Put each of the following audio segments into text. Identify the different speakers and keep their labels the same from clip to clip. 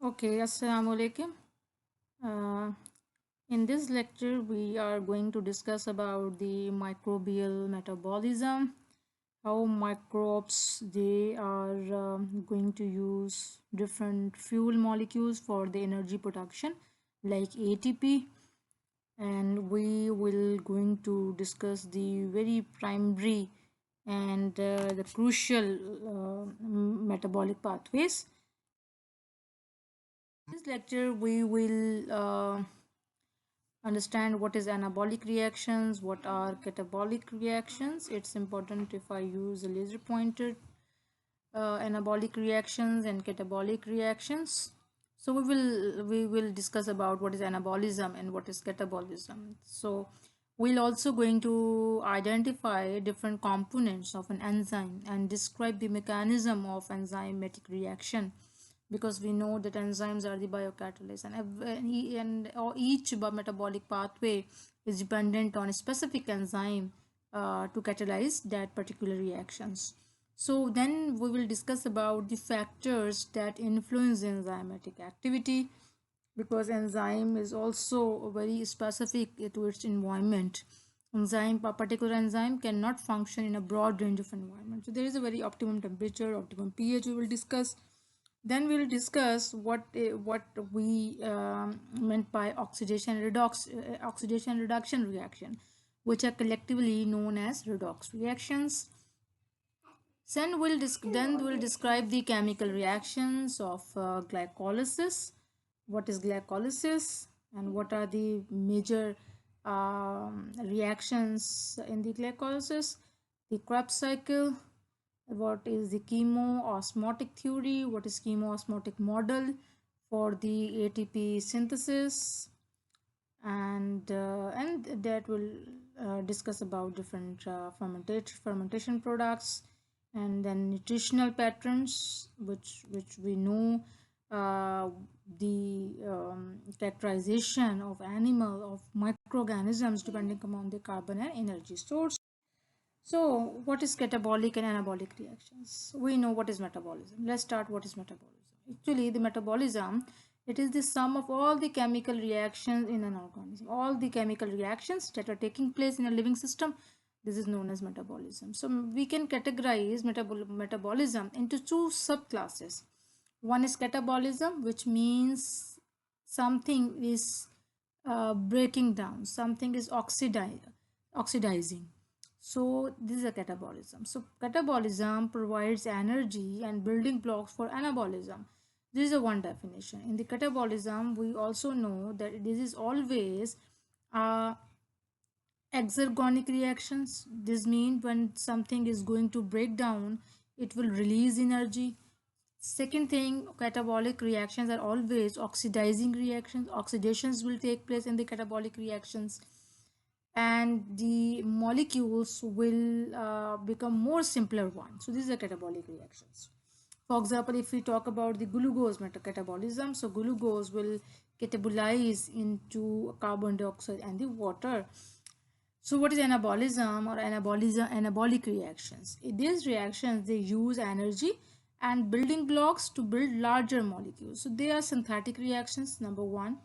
Speaker 1: Okay, Assalamu alaikum. Uh, in this lecture, we are going to discuss about the microbial metabolism, how microbes they are going to use different fuel molecules for the energy production, like ATP, and we will going to discuss the very primary and the crucial metabolic pathways. In this lecture, we will understand what is anabolic reactions, what are catabolic reactions. It's important if I use a laser pointer, anabolic reactions and catabolic reactions. So we will discuss about what is anabolism and what is catabolism. So we'll also going to identify different components of an enzyme and describe the mechanism of enzymatic reaction, because we know that enzymes are the biocatalysts, and each metabolic pathway is dependent on a specific enzyme to catalyze that particular reactions. So then we will discuss about the factors that influence enzymatic activity, because enzyme is also very specific to its environment. A particular enzyme cannot function in a broad range of environment. So there is a very optimum temperature, optimum pH we will discuss. Then we will discuss what we meant by oxidation reduction reaction, which are collectively known as redox reactions. Then we'll describe the chemical reactions of glycolysis. What is glycolysis and what are the major reactions in the glycolysis? The Krebs cycle. What is the chemoosmotic theory? What is chemoosmotic model for the ATP synthesis? And that will discuss about different fermentation products, and then nutritional patterns, which we know, uh, the characterization of animal of microorganisms depending upon the carbon and energy source. So, what is catabolic and anabolic reactions? We know what is metabolism. Let's start what is metabolism. Actually, the metabolism, it is the sum of all the chemical reactions in an organism. All the chemical reactions that are taking place in a living system, this is known as metabolism. So we can categorize metabolism into two subclasses. One is catabolism, which means something is breaking down, something is oxidizing. So this is a catabolism. So catabolism provides energy and building blocks for anabolism. This is a one definition. In the catabolism, we also know that this is always uh, exergonic reactions. This means when something is going to break down, it will release energy. Second thing, catabolic reactions are always oxidizing reactions. Oxidations will take place in the catabolic reactions, and the molecules will become more simpler ones. So these are catabolic reactions. For example, if we talk about the glucose catabolism, so glucose will catabolize into carbon dioxide and the water. So what is anabolism or anabolic reactions? In these reactions, they use energy and building blocks to build larger molecules. So they are synthetic reactions, number one.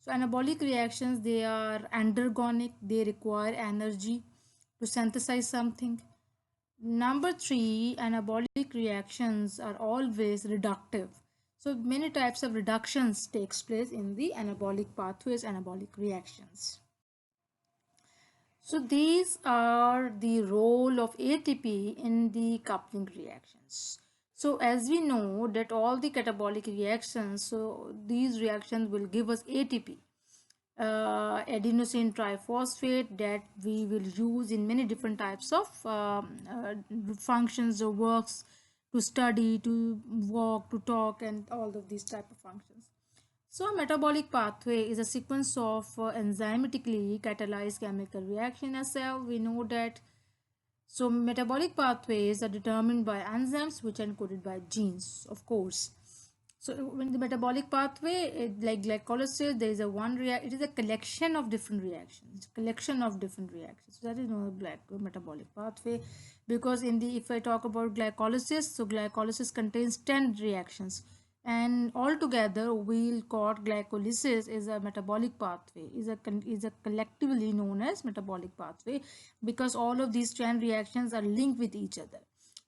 Speaker 1: So anabolic reactions, they are endergonic, they require energy to synthesize something. Number three, anabolic reactions are always reductive. So many types of reductions takes place in the anabolic pathways, anabolic reactions. So these are the role of ATP in the coupling reactions. So as we know that all the catabolic reactions, so these reactions will give us ATP, adenosine triphosphate, that we will use in many different types of functions or works, to study, to walk, to talk, and all of these type of functions. So, a metabolic pathway is a sequence of enzymatically catalyzed chemical reaction. As we know that, so metabolic pathways are determined by enzymes which are encoded by genes, of course. So when the metabolic pathway, like glycolysis, there is a one react. It is a collection of different reactions. Collection of different reactions. So that is known as metabolic pathway, because in the, if I talk about glycolysis, so glycolysis contains 10 reactions, and altogether we'll call glycolysis is a metabolic pathway, is a collectively known as metabolic pathway, because all of these chain reactions are linked with each other.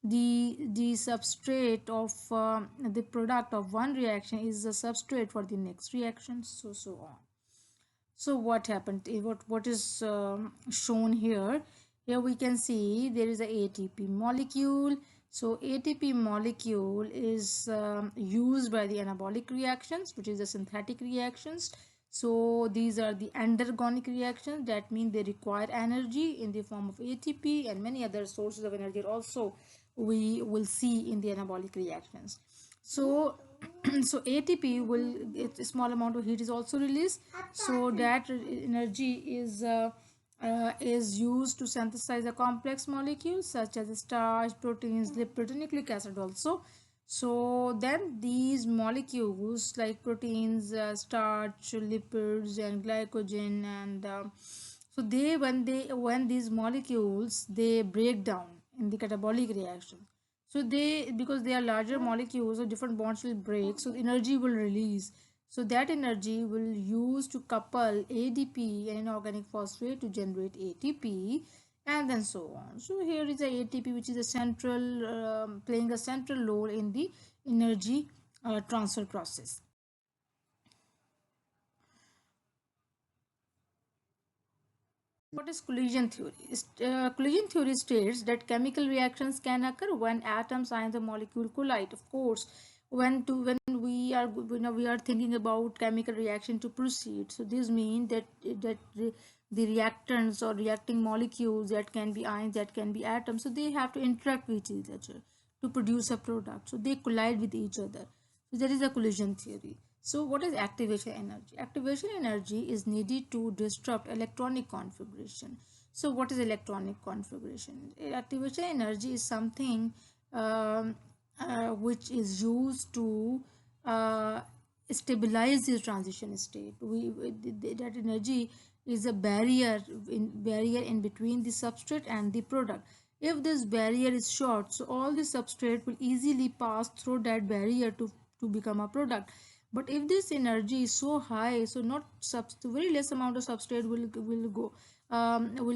Speaker 1: The substrate of the product of one reaction is a substrate for the next reaction, so on. So what happened, what is shown here, here we can see there is a ATP molecule. So ATP molecule is used by the anabolic reactions, which is the synthetic reactions. So these are the endergonic reactions, that mean they require energy in the form of ATP, and many other sources of energy also we will see in the anabolic reactions. So so ATP will, a small amount of heat is also released, so that energy is used to synthesize a complex molecules such as starch, proteins, lipid, and nucleic acid also. So then these molecules like proteins, starch, lipids, and glycogen, and so when these molecules they break down in the catabolic reaction, so they, because they are larger molecules, so different bonds will break, so energy will release. So that energy will use to couple ADP and inorganic phosphate to generate ATP, and then so on. So here is a ATP, which is a central playing a central role in the energy transfer process. What is collision theory? Collision theory states that chemical reactions can occur when atoms, ions, and molecule collide. Of course, when we are thinking about chemical reaction to proceed. So this means the reactants or reacting molecules, that can be ions, that can be atoms. So they have to interact with each other to produce a product. So they collide with each other. So there is a collision theory. So what is activation energy? Activation energy is needed to disrupt electronic configuration. So what is electronic configuration? Activation energy is something which is used to stabilize the transition state. That energy is a barrier in between the substrate and the product. If this barrier is short, so all the substrate will easily pass through that barrier to become a product. But if this energy is so high, so not very less amount of substrate will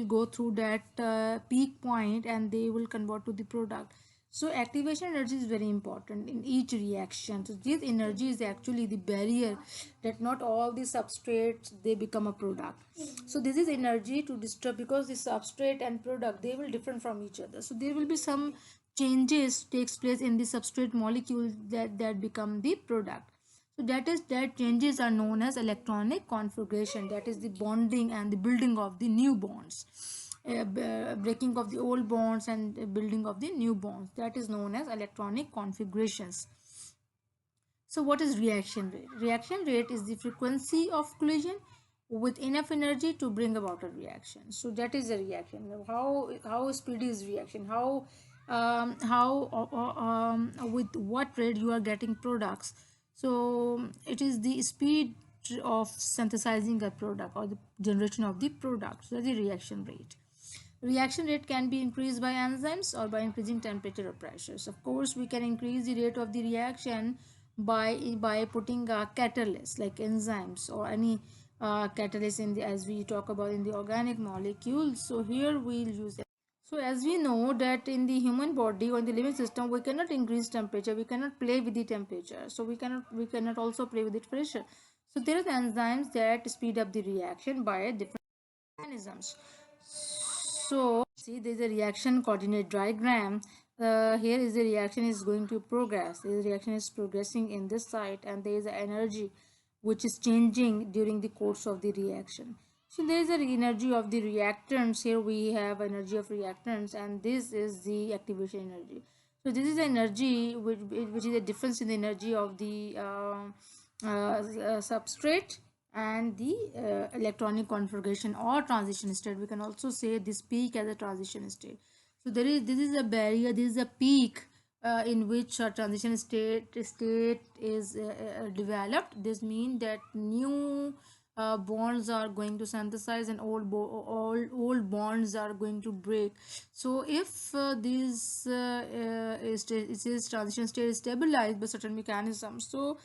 Speaker 1: go through that peak point, and they will convert to the product. So activation energy is very important in each reaction. So this energy is actually the barrier that not all the substrates they become a product. So this is energy to disturb, because the substrate and product they will different from each other. So there will be some changes takes place in the substrate molecule that become the product. So that changes are known as electronic configuration. That is the bonding and the building of the new bonds, breaking of the old bonds and building of the new bonds. That is known as electronic configurations. So what is reaction rate? Reaction rate is the frequency of collision with enough energy to bring about a reaction. So that is a reaction. How speedy is reaction? With what rate you are getting products? So it is the speed of synthesizing a product or the generation of the product. So that is the reaction rate. Reaction rate can be increased by enzymes or by increasing temperature or pressures. Of course, we can increase the rate of the reaction by putting a catalyst like enzymes or any catalyst in the, as we talk about in the organic molecules. So here we'll use it. So as we know that in the human body or in the living system, we cannot increase temperature, we cannot play with the temperature, so we cannot also play with the pressure. So there are enzymes that speed up the reaction by different mechanisms. So see, there's a reaction coordinate diagram. Here is the reaction is going to progress. The reaction is progressing in this site, and there is an energy which is changing during the course of the reaction. So there is an energy of the reactants. Here we have energy of reactants, and this is the activation energy. So this is the energy which is a difference in the energy of the substrate and the electronic configuration or transition state. We can also say this peak as a transition state. So this is a barrier, this is a peak in which a transition state is developed. This means that new bonds are going to synthesize and all old bonds are going to break. So if this transition state is stabilized by certain mechanisms, so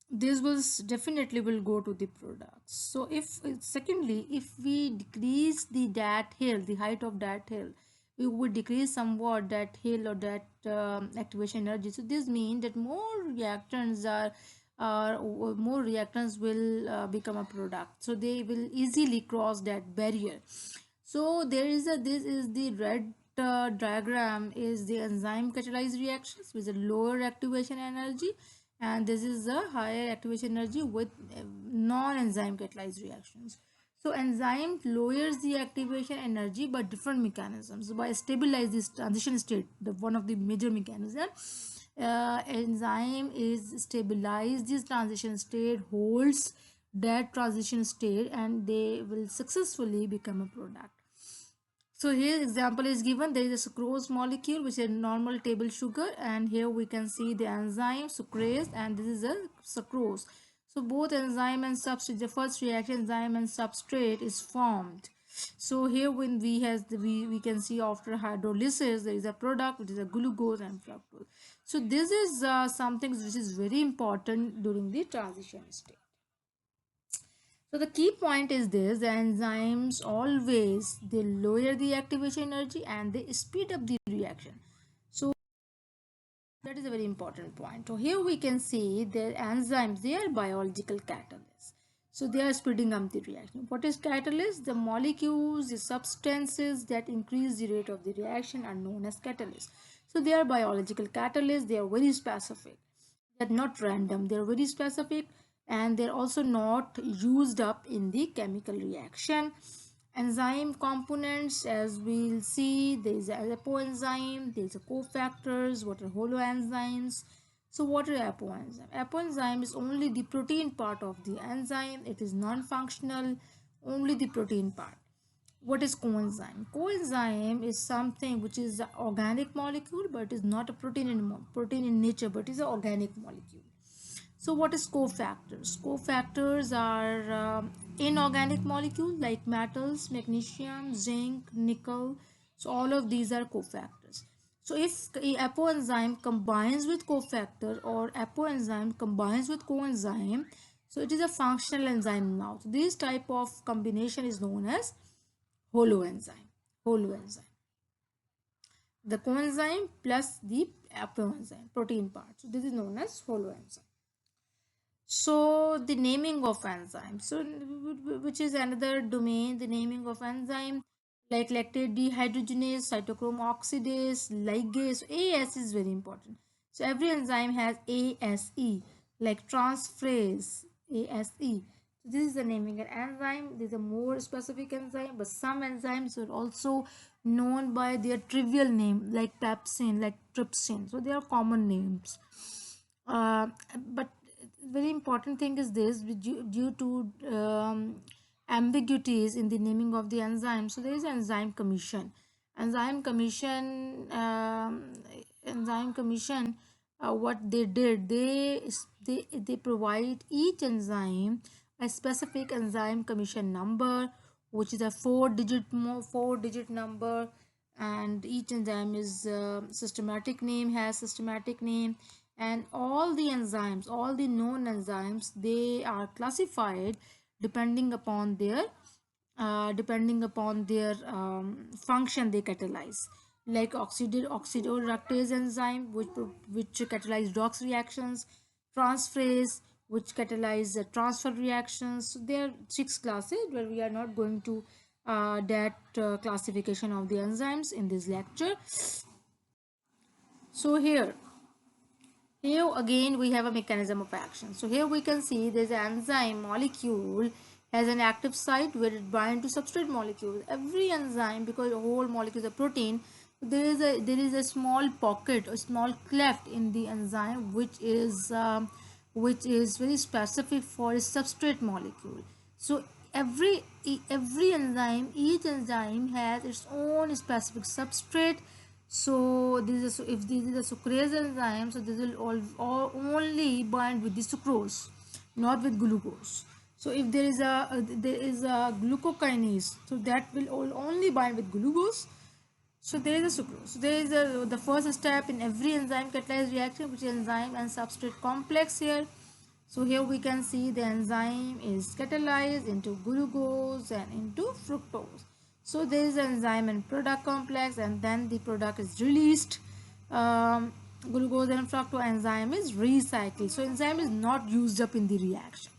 Speaker 1: this will definitely will go to the products. So if secondly, if we decrease the dat hill, the height of dat hill, we would decrease somewhat that hill or that activation energy. So this means that more reactants will become a product, so they will easily cross that barrier. So there is a this is the red diagram is the enzyme catalyzed reactions with a lower activation energy, and this is a higher activation energy with non-enzyme catalyzed reactions. So enzyme lowers the activation energy by different mechanisms by stabilize this transition state. The one of the major mechanism, enzyme is stabilize this transition state, holds that transition state, and they will successfully become a product. So here example is given. There is a sucrose molecule which is a normal table sugar, and here we can see the enzyme sucrase, and this is a sucrose. So both enzyme and substrate, the first reaction enzyme and substrate is formed. So here when we can see after hydrolysis there is a product which is a glucose and fructose. So this is something which is very important during the transition state. So the key point is this: the enzymes always they lower the activation energy and they speed up the reaction. So that is a very important point. So here we can see the enzymes, they are biological catalysts. So they are speeding up the reaction. What is catalyst? The molecules, the substances that increase the rate of the reaction are known as catalysts. So they are biological catalysts. They are very specific. They're not random. They're very specific, and they're also not used up in the chemical reaction. Enzyme components, as we'll see, there is a apoenzyme, there is a cofactors, what are holoenzymes. So what are apoenzyme? Apoenzyme is only the protein part of the enzyme. It is non-functional, only the protein part. What is coenzyme? Coenzyme is something which is an organic molecule, but it is not a protein in nature, but it is an organic molecule. So what is cofactors? Cofactors are inorganic molecules like metals, magnesium, zinc, nickel. So all of these are cofactors. So if apoenzyme combines with cofactor or apoenzyme combines with coenzyme, so it is a functional enzyme now. So this type of combination is known as holoenzyme. Holoenzyme. The coenzyme plus the apoenzyme protein part. So this is known as holoenzyme. So the naming of enzyme, so which is another domain, the naming of enzyme like lactate dehydrogenase, cytochrome oxidase, ligase. AS is very important. So every enzyme has ASE, like transferase, ASE. So this is the naming an enzyme. This is a more specific enzyme, but some enzymes are also known by their trivial name, like pepsin, like trypsin. So they are common names. But very important thing is this: due to ambiguities in the naming of the enzyme, so there is enzyme commission. Enzyme commission, enzyme commission. What they did, they provide each enzyme a specific enzyme commission number, which is a four digit number, and each enzyme is systematic name, has systematic name, and all the enzymes, all the known enzymes, they are classified depending upon their function they catalyze, like oxidoreductase enzyme which catalyze redox reactions, transferase which catalyze transfer reactions. So there are 6 classes, but we are not going to that classification of the enzymes in this lecture. So here again we have a mechanism of action. So here we can see there's an enzyme molecule has an active site where it binds to substrate molecule. Every enzyme, because the whole molecule is a protein, there is a small pocket, a small cleft in the enzyme which is very specific for a substrate molecule. So every enzyme, each enzyme has its own specific substrate. So if this is a sucrase enzyme, so this will only bind with the sucrose, not with glucose. So if there is a glucokinase, so that will only bind with glucose. So there is a sucrose. So there is the first step in every enzyme catalyzed reaction, which is enzyme and substrate complex here. So here we can see the enzyme is catalyzed into glucose and into fructose. So there is enzyme and product complex, and then the product is released. Glucose and fructose enzyme is recycled. So enzyme is not used up in the reaction.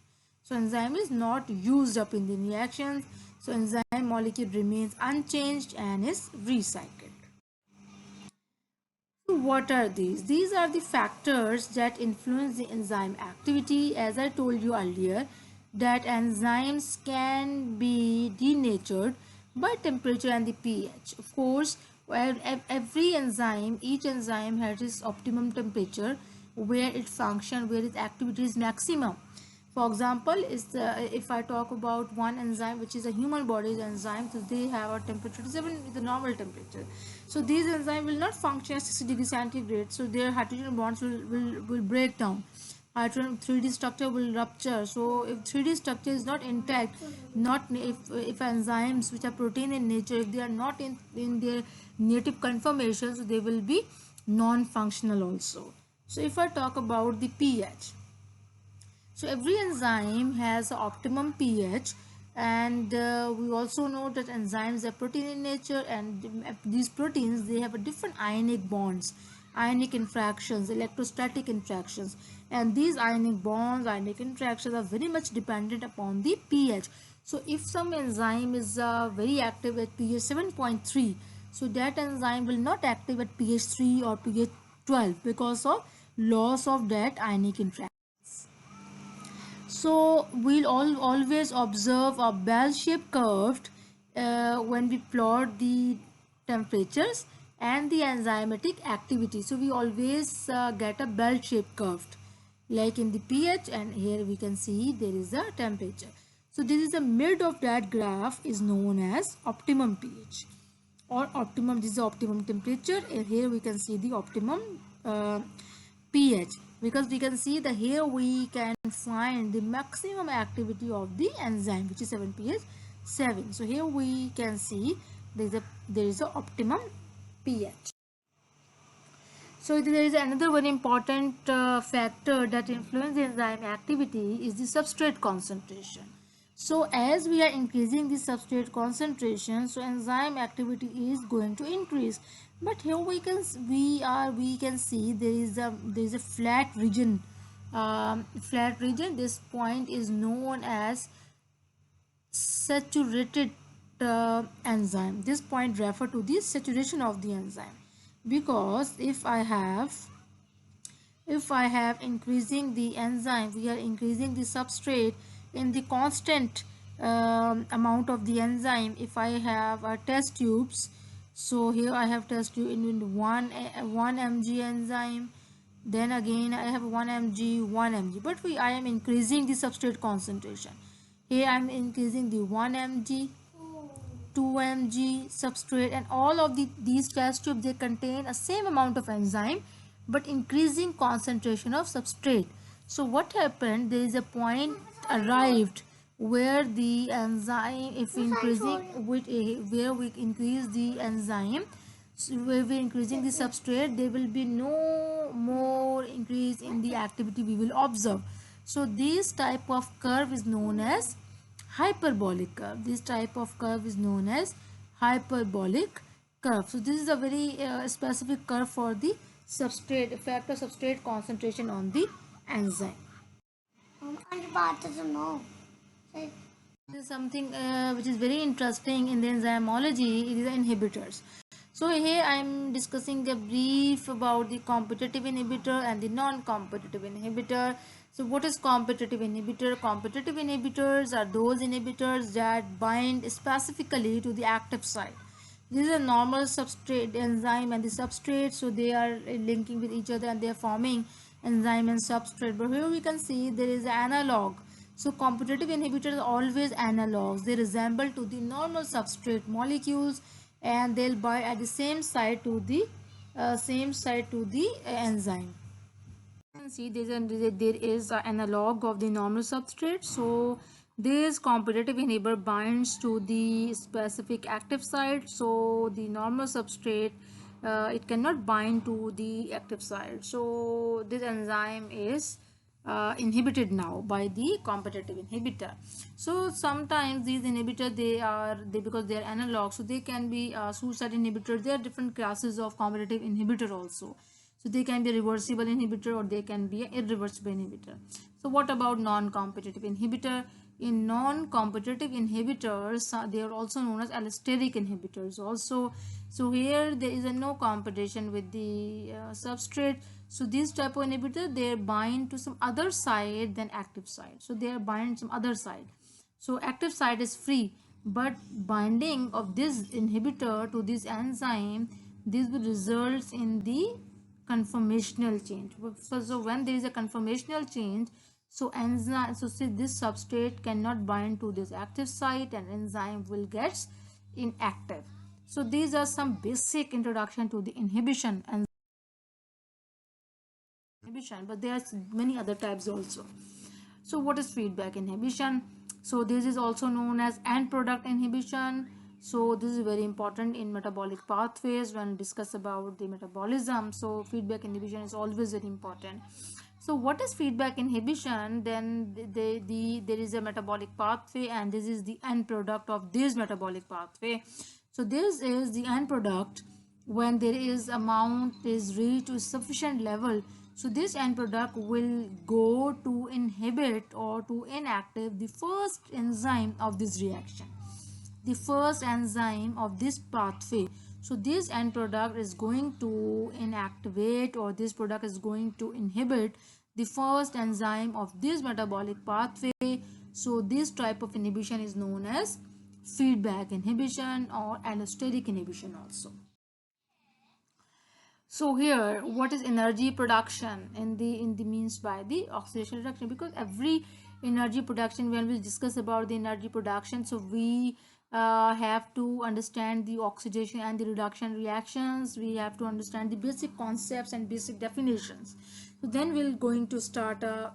Speaker 1: So enzyme is not used up in the reactions. So enzyme molecule remains unchanged and is recycled. So what are these? These are the factors that influence the enzyme activity. As I told you earlier, that enzymes can be denatured by temperature and the pH. Of course, every enzyme, each enzyme has its optimum temperature where it functions, where its activity is maximum. For example, if I talk about one enzyme which is a human body's enzyme, so they have a temperature 7 with the normal temperature. So these enzymes will not function at 60 degrees centigrade. So their hydrogen bonds will break down. Hydrogen 3D structure will rupture. So if 3D structure is not intact, not if enzymes which are protein in nature, if they are not in their native conformation, so they will be non-functional also. So if I talk about the pH, so every enzyme has an optimum pH, and we also know that enzymes are protein in nature, and these proteins, they have a different ionic bonds, ionic interactions, electrostatic interactions, and these ionic bonds, ionic interactions are very much dependent upon the pH. So if some enzyme is very active at pH 7.3, so that enzyme will not active at pH 3 or pH 12 because of loss of that ionic interaction. So we'll always observe a bell-shaped curve when we plot the temperatures and the enzymatic activity. So we always get a bell-shaped curve like in the pH, and here we can see there is a temperature. So this is the mid of that graph is known as optimum pH or optimum. This is the optimum temperature, and here we can see the optimum pH, because we can see that here we can find the maximum activity of the enzyme, which is 7 pH 7. So here we can see there is a optimum pH. So there is another one important factor that influences enzyme activity is the substrate concentration. So as we are increasing the substrate concentration, so enzyme activity is going to increase. But here we can see there is a flat region. Flat region. This point is known as saturated enzyme. This point refer to the saturation of the enzyme, because if I have increasing the enzyme, we are increasing the substrate in the constant amount of the enzyme. If I have test tubes, so here I have test tube in 1 mg enzyme, then again I have 1 mg, 1 mg, but I am increasing the substrate concentration. Here I am increasing the 1 mg, 2 mg substrate, and all of these test tubes, they contain a same amount of enzyme but increasing concentration of substrate. So what happened, there is a point arrived where the enzyme, if increasing with where we increase the enzyme, so where we increasing the substrate, there will be no more increase in the activity we will observe. So this type of curve is known as hyperbolic curve. This type of curve is known as hyperbolic curve. So this is a very specific curve for the substrate effect of substrate concentration on the enzyme. This is something which is very interesting in the enzymology. It is inhibitors. So here I am discussing a brief about the competitive inhibitor and the non-competitive inhibitor. So what is competitive inhibitor? Competitive inhibitors are those inhibitors that bind specifically to the active site. This is a normal substrate enzyme and the substrate, so they are linking with each other and they are forming enzyme and substrate. But here we can see there is analog. So competitive inhibitors are always analogs. They resemble to the normal substrate molecules, and they'll bind at the same site to the enzyme. You can see there is an analog of the normal substrate. So This competitive inhibitor binds to the specific active site, so the normal substrate it cannot bind to the active site. So this enzyme is inhibited now by the competitive inhibitor. So sometimes these inhibitors they because they are analog, so they can be suicide inhibitors. There are different classes of competitive inhibitor also. So they can be a reversible inhibitor or they can be an irreversible inhibitor. So what about non-competitive inhibitor? In non-competitive inhibitors, they are also known as allosteric inhibitors also. So here there is a no competition with the substrate. So this type of inhibitor, they bind to some other side than active side. So they are bind some other side. So active site is free, but binding of this inhibitor to this enzyme, this will result in the conformational change. So when there is a conformational change, so enzyme, so see this substrate cannot bind to this active site and enzyme will get inactive. So these are some basic introduction to the inhibition, but there are many other types also. So what is feedback inhibition? So this is also known as end product inhibition. So this is very important in metabolic pathways when discuss about the metabolism. So feedback inhibition is always very important. So what is feedback inhibition? Then there is a metabolic pathway and this is the end product of this metabolic pathway. So this is the end product when there is amount is reached to sufficient level. So this end product will go to inhibit or to inactive the first enzyme of this reaction, the first enzyme of this pathway. So this end product is going to inactivate or this product is going to inhibit the first enzyme of this metabolic pathway. So this type of inhibition is known as feedback inhibition or allosteric inhibition also. So here, what is energy production in the means by the oxidation reduction? Because every energy production, when we discuss about the energy production, so we have to understand the oxidation and the reduction reactions. We have to understand the basic concepts and basic definitions. So then we're going to start a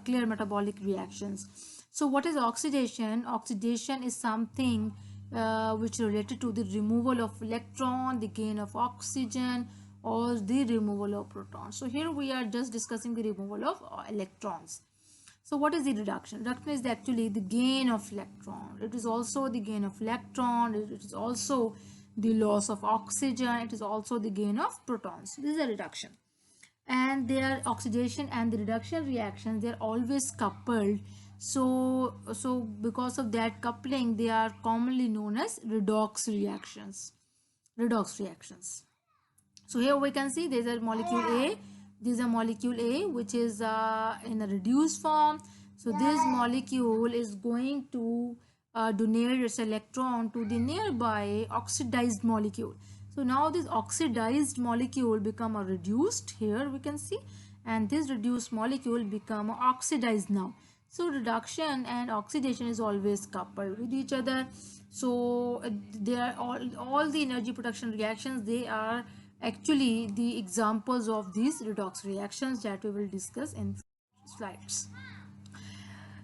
Speaker 1: clear metabolic reactions. So what is oxidation? Oxidation is something which related to the removal of electron, the gain of oxygen, or the removal of protons. So here we are just discussing the removal of electrons. So what is the reduction? Reduction is actually the gain of electron. It is also the gain of electron. It is also the loss of oxygen. It is also the gain of protons. This is a reduction. And their oxidation and the reduction reactions, they are always coupled. So because of that coupling, they are commonly known as redox reactions. Redox reactions. So here we can see there is a molecule A. This is a molecule A which is in a reduced form. So this molecule is going to donate its electron to the nearby oxidized molecule. So now this oxidized molecule become a reduced, here we can see, and this reduced molecule become oxidized now. So reduction and oxidation is always coupled with each other. So they are all the energy production reactions, they are actually the examples of these redox reactions that we will discuss in slides.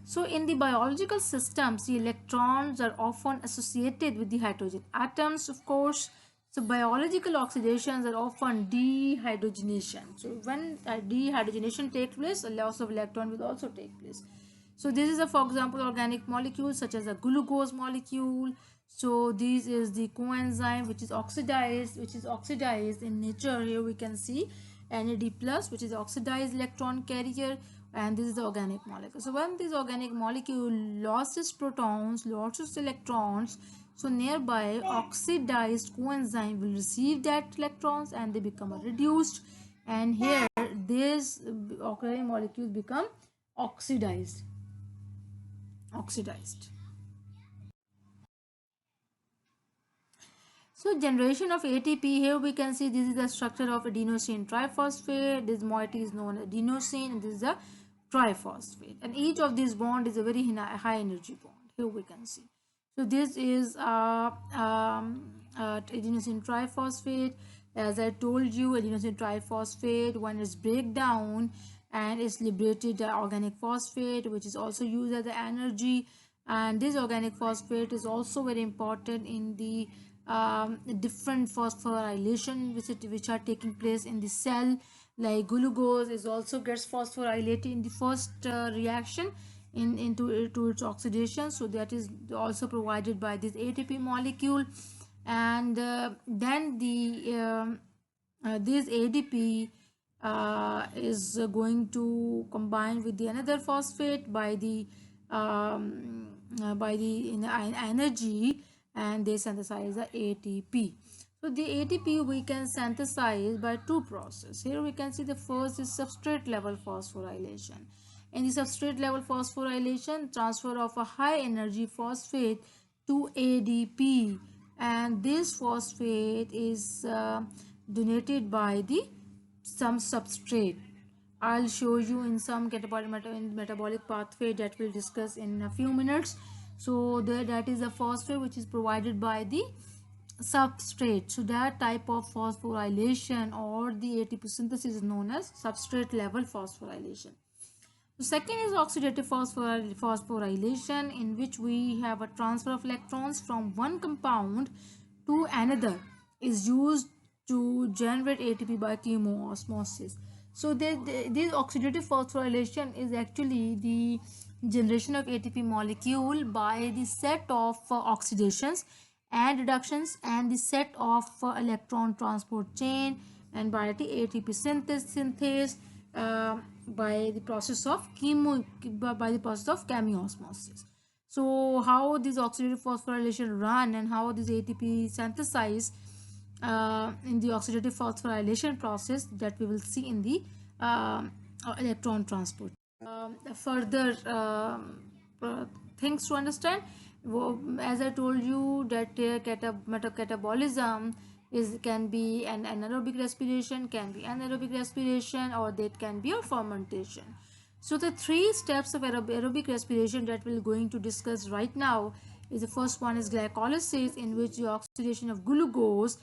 Speaker 1: So in the biological systems, the electrons are often associated with the hydrogen atoms, of course. So biological oxidations are often dehydrogenation. So when dehydrogenation takes place, a loss of electron will also take place. So this is a, for example, organic molecules such as a glucose molecule. So this is the coenzyme which is oxidized in nature. Here we can see NAD plus, which is oxidized electron carrier, and this is the organic molecule. So when this organic molecule loses protons, loses electrons, so nearby oxidized coenzyme will receive that electrons and they become reduced, and here these organic molecules become oxidized. So generation of ATP, here we can see this is the structure of adenosine triphosphate. This moiety is known as adenosine and this is a triphosphate. And each of these bond is a very high energy bond. Here we can see. So this is adenosine triphosphate. As I told you, adenosine triphosphate, when it's break down and it's liberated organic phosphate, which is also used as the energy. and this organic phosphate is also very important in the different phosphorylation which are taking place in the cell. Like glucose is also gets phosphorylated in the first reaction into its oxidation, so that is also provided by this ATP molecule. And then this ADP is going to combine with the another phosphate by the energy, and they synthesize the ATP. So the ATP we can synthesize by two processes. Here we can see the first is substrate level phosphorylation. In the substrate level phosphorylation, transfer of a high energy phosphate to ADP, and this phosphate is donated by the some substrate. I'll show you in some metabolic pathway that we'll discuss in a few minutes. So that is a phosphate which is provided by the substrate. So that type of phosphorylation or the ATP synthesis is known as substrate level phosphorylation. The second is oxidative phosphorylation, in which we have a transfer of electrons from one compound to another is used to generate ATP by chemoosmosis. So this oxidative phosphorylation is actually the generation of ATP molecule by the set of oxidations and reductions and the set of electron transport chain, and by the ATP synthase by the process of chemiosmosis. So how this oxidative phosphorylation run and how this ATP synthesized in the oxidative phosphorylation process, that we will see in the electron transport. Further things to understand, as I told you, that metacatabolism is can be an anaerobic respiration, can be anaerobic respiration, or that can be a fermentation. So the three steps of aerobic respiration that we're going to discuss right now is, the first one is glycolysis, in which the oxidation of glucose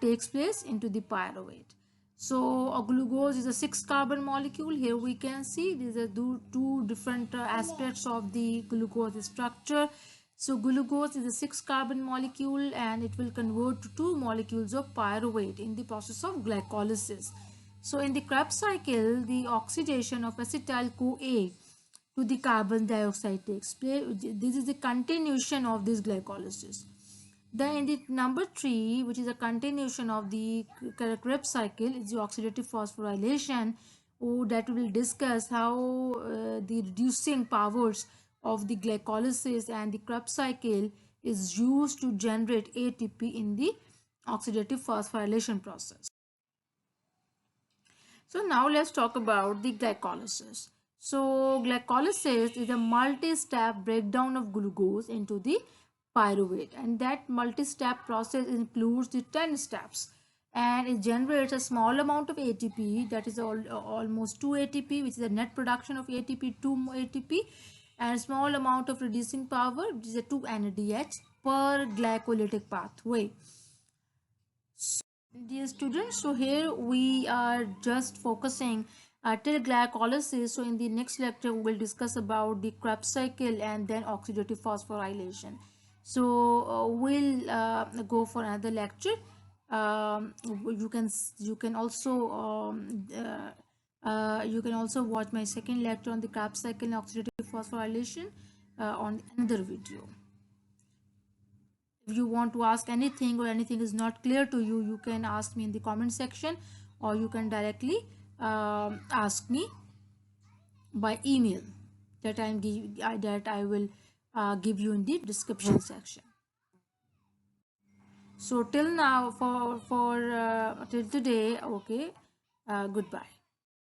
Speaker 1: takes place into the pyruvate. So glucose is a 6-carbon molecule. Here we can see these are two different aspects of the glucose structure. So glucose is a 6-carbon molecule, and it will convert to 2 molecules of pyruvate in the process of glycolysis. So in the Krebs cycle, the oxidation of acetyl-CoA to the carbon dioxide takes place. This is the continuation of this glycolysis. Then in the number 3, which is a continuation of the Krebs cycle, is the oxidative phosphorylation. That we will discuss how the reducing powers of the glycolysis and the Krebs cycle is used to generate ATP in the oxidative phosphorylation process. So now let's talk about the glycolysis. So glycolysis is a multi-step breakdown of glucose into the pyruvate, and that multi-step process includes the 10 steps, and it generates a small amount of ATP, that is almost 2 ATP, which is a net production of ATP, 2 ATP, and a small amount of reducing power, which is a 2 NADH per glycolytic pathway. Dear students, so here we are just focusing till glycolysis. So in the next lecture we will discuss about the Krebs cycle and then oxidative phosphorylation. So we'll go for another lecture. You can also watch my second lecture on the Krebs cycle and oxidative phosphorylation on another video. If you want to ask anything or anything is not clear to you, you can ask me in the comment section, or you can directly ask me by email that I will give you in the description section. So till now, for till today, okay, goodbye.